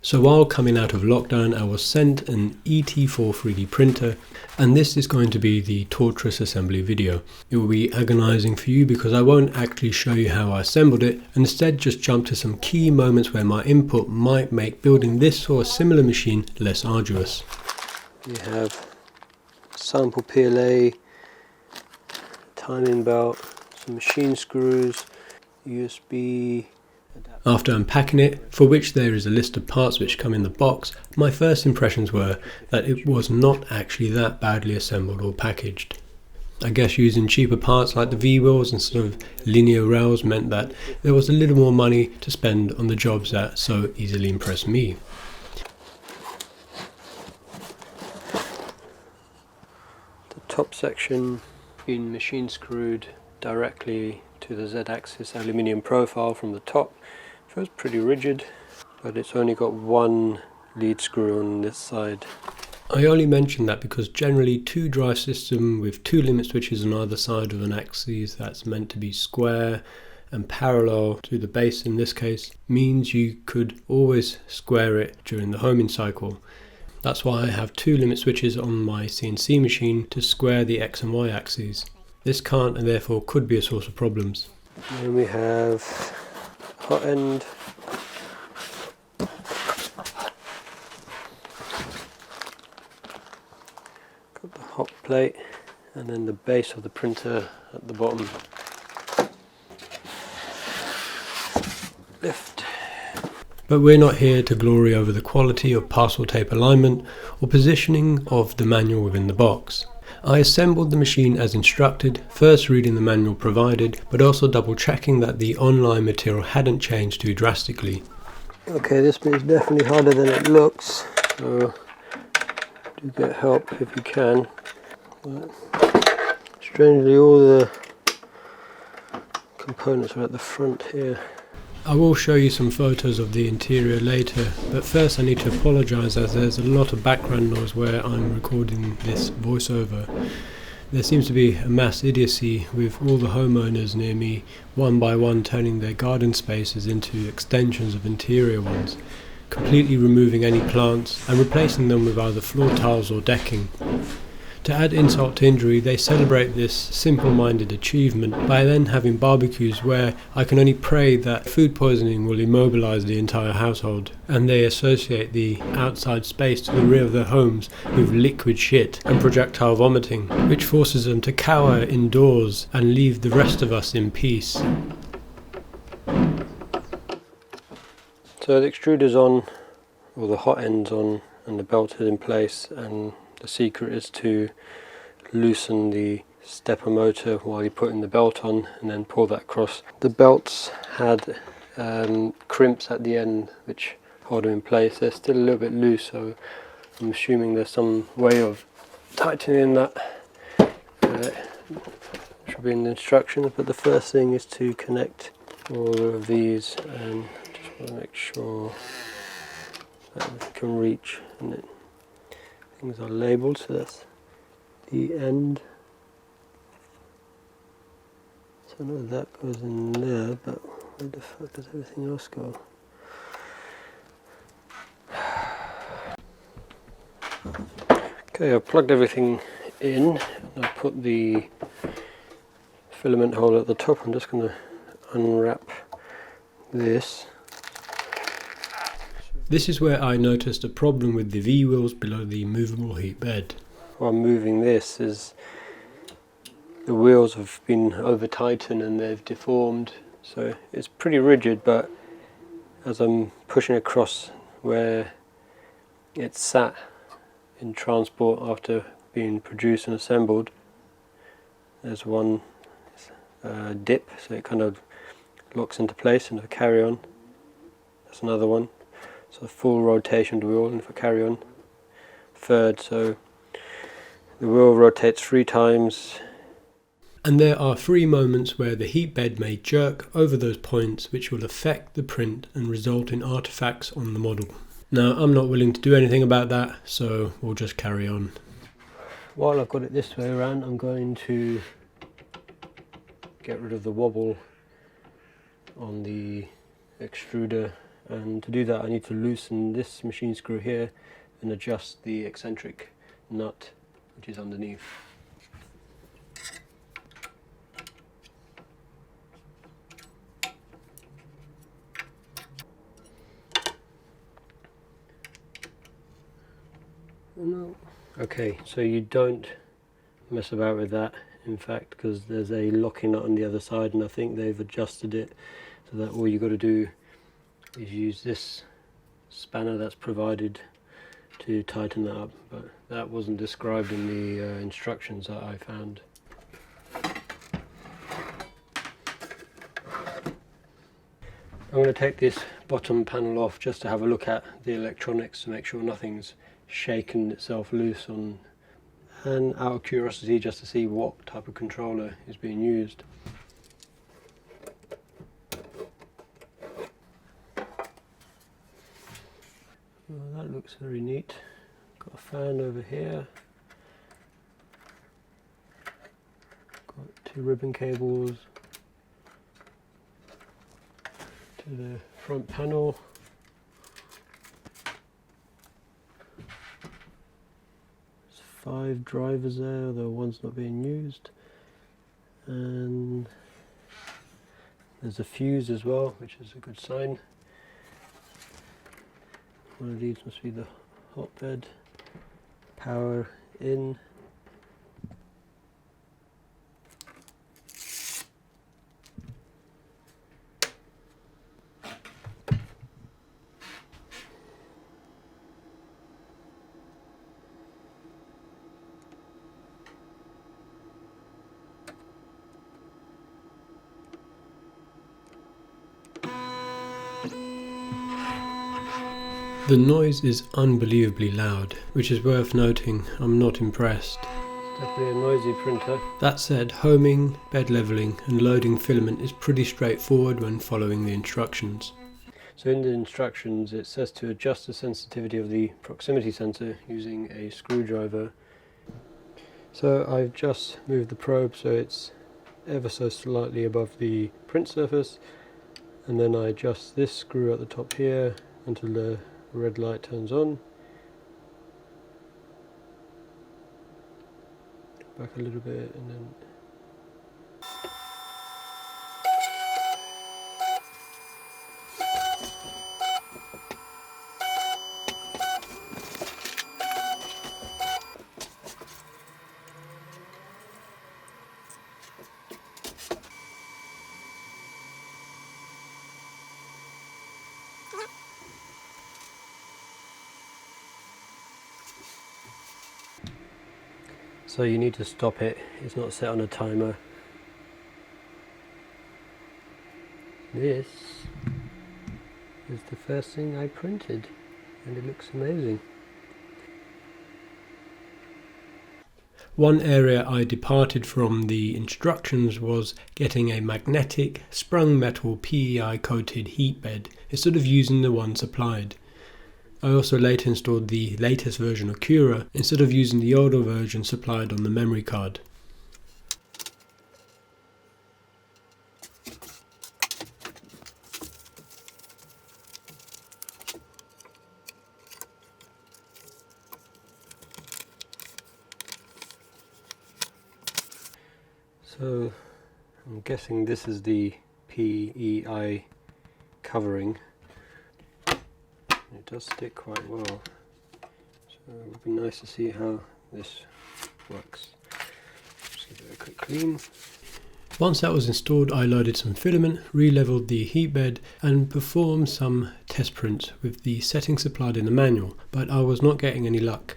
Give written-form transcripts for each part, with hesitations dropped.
So while coming out of lockdown, I was sent an ET4 3D printer, and this is going to be the torturous assembly video. It will be agonizing for you because I won't actually show you how I assembled it, and instead just jump to some key moments where my input might make building this or a similar machine less arduous. We have sample PLA, timing belt, some machine screws, USB. After unpacking it, for which there is a list of parts which come in the box, my first impressions were that it was not actually that badly assembled or packaged. I guess using cheaper parts like the V-wheels instead of linear rails meant that there was a little more money to spend on the jobs that so easily impressed me. The top section being machine screwed directly to the Z-axis aluminium profile from the top. Feels pretty rigid, but it's only got one lead screw on this side. I only mention that because generally two drive system with two limit switches on either side of an axis that's meant to be square and parallel to the base in this case means you could always square it during the homing cycle. That's why I have two limit switches on my CNC machine to square the X and Y axes. This can't and therefore could be a source of problems. Then we have hot end, got the hot plate, and then the base of the printer at the bottom. Lift. But we're not here to glory over the quality of parcel tape alignment or positioning of the manual within the box. I assembled the machine as instructed, first reading the manual provided, but also double checking that the online material hadn't changed too drastically. Okay, this bit is definitely harder than it looks, so do get help if you can. But strangely, all the components are at the front here. I will show you some photos of the interior later, but first I need to apologise as there's a lot of background noise where I'm recording this voiceover. There seems to be a mass idiocy with all the homeowners near me one by one turning their garden spaces into extensions of interior ones, completely removing any plants and replacing them with either floor tiles or decking. To add insult to injury, they celebrate this simple-minded achievement by then having barbecues where I can only pray that food poisoning will immobilise the entire household, and they associate the outside space to the rear of their homes with liquid shit and projectile vomiting, which forces them to cower indoors and leave the rest of us in peace. So the extruder's on, or the hot end's on, and the belt is in place, and the secret is to loosen the stepper motor while you're putting the belt on and then pull that across. The belts had crimps at the end which hold them in place. They're still a little bit loose, so I'm assuming there's some way of tightening that. Should be in the instructions, but the first thing is to connect all of these, and just want to make sure that we can reach, and it things are labelled, so that's the end. So I know that goes in there, but where the fuck does everything else go? Okay, I've plugged everything in. I've put the filament hole at the top. I'm just going to unwrap this. This is where I noticed a problem with the V-wheels below the movable heat bed. While moving this is the wheels have been over tightened and they've deformed, so it's pretty rigid, but as I'm pushing across where it's sat in transport after being produced and assembled, there's one dip, so it kind of locks into place, and if I carry on, that's another one. So full rotation of the wheel, and if I carry on, third, so the wheel rotates 3 times. And there are 3 moments where the heat bed may jerk over those points which will affect the print and result in artifacts on the model. Now I'm not willing to do anything about that, so we'll just carry on. While I've got it this way around, I'm going to get rid of the wobble on the extruder and to do that I need to loosen this machine screw here and adjust the eccentric nut which is underneath. Okay, so you don't mess about with that, in fact, because there's a locking nut on the other side, and I think they've adjusted it so that all you got to do is use this spanner that's provided to tighten that up, but that wasn't described in the instructions that I found. I'm going to take this bottom panel off just to have a look at the electronics to make sure nothing's shaken itself loose on, and out of curiosity just to see what type of controller is being used. Well, that looks very neat. Got a fan over here, got two ribbon cables to the front panel. There's 5 drivers there, although one's not being used, and there's a fuse as well, which is a good sign. One of these must be the hotbed. Power in. The noise is unbelievably loud, which is worth noting. I'm not impressed. Definitely a noisy printer. That said, homing, bed leveling and loading filament is pretty straightforward when following the instructions. So in the instructions it says to adjust the sensitivity of the proximity sensor using a screwdriver. So I've just moved the probe so it's ever so slightly above the print surface, and then I adjust this screw at the top here until the red light turns on. Back a little bit and then so you need to stop it, it's not set on a timer. This is the first thing I printed and it looks amazing. One area I departed from the instructions was getting a magnetic sprung metal PEI coated heat bed instead of using the one supplied. I also later installed the latest version of Cura instead of using the older version supplied on the memory card. So I'm guessing this is the PEI covering. It does stick quite well, so it would be nice to see how this works. Just give it a quick clean. Once that was installed, I loaded some filament, re-leveled the heat bed and performed some test prints with the settings supplied in the manual, but I was not getting any luck.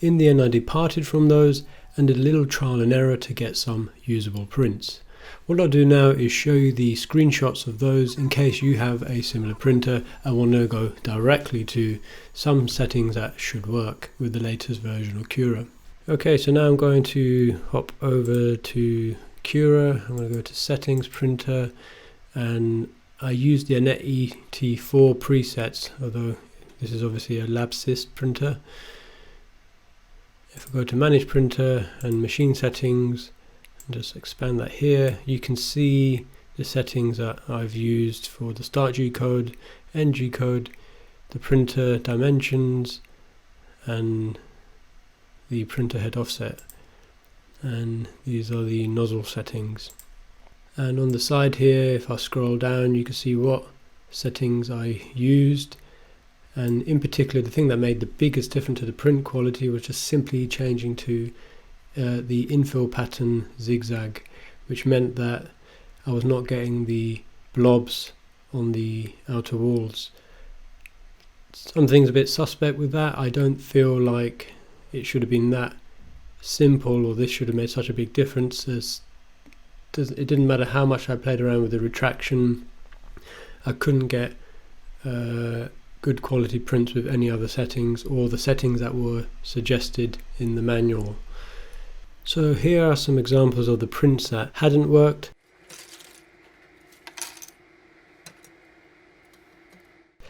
In the end I departed from those and did a little trial and error to get some usable prints. What I'll do now is show you the screenshots of those in case you have a similar printer and want to go directly to some settings that should work with the latest version of Cura. Okay, so now I'm going to hop over to Cura. I'm going to go to settings, printer, and I use the ET4 presets, although this is obviously a Labists printer. If I go to manage printer and machine settings, just expand that here, you can see the settings that I've used for the start G code NG code, the printer dimensions, and the printer head offset. And these are the nozzle settings. And on the side here, if I scroll down, you can see what settings I used. And in particular, the thing that made the biggest difference to the print quality was just simply changing to the infill pattern zigzag, which meant that I was not getting the blobs on the outer walls. Something's a bit suspect with that. I don't feel like it should have been that simple, or this should have made such a big difference. It didn't matter how much I played around with the retraction, I couldn't get good quality prints with any other settings or the settings that were suggested in the manual. So here are some examples of the prints that hadn't worked.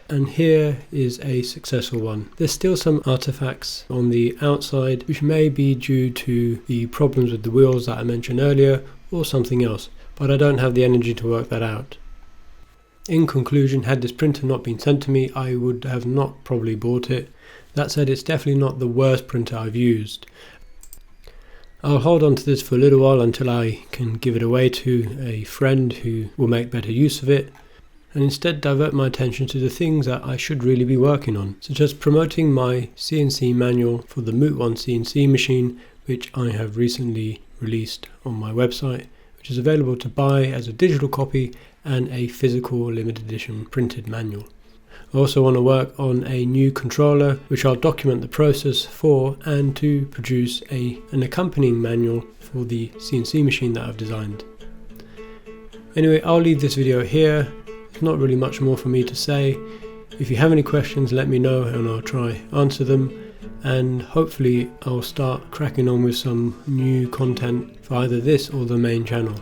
And here is a successful one. There's still some artifacts on the outside which may be due to the problems with the wheels that I mentioned earlier or something else, but I don't have the energy to work that out. In conclusion, had this printer not been sent to me, I would have not probably bought it. That said, it's definitely not the worst printer I've used. I'll hold on to this for a little while until I can give it away to a friend who will make better use of it, and instead divert my attention to the things that I should really be working on, such as promoting my CNC manual for the Moot 1 CNC machine, which I have recently released on my website, which is available to buy as a digital copy and a physical limited edition printed manual. I also want to work on a new controller, which I'll document the process for, and to produce an accompanying manual for the CNC machine that I've designed. Anyway, I'll leave this video here. There's not really much more for me to say. If you have any questions, let me know and I'll try answer them. And hopefully I'll start cracking on with some new content for either this or the main channel.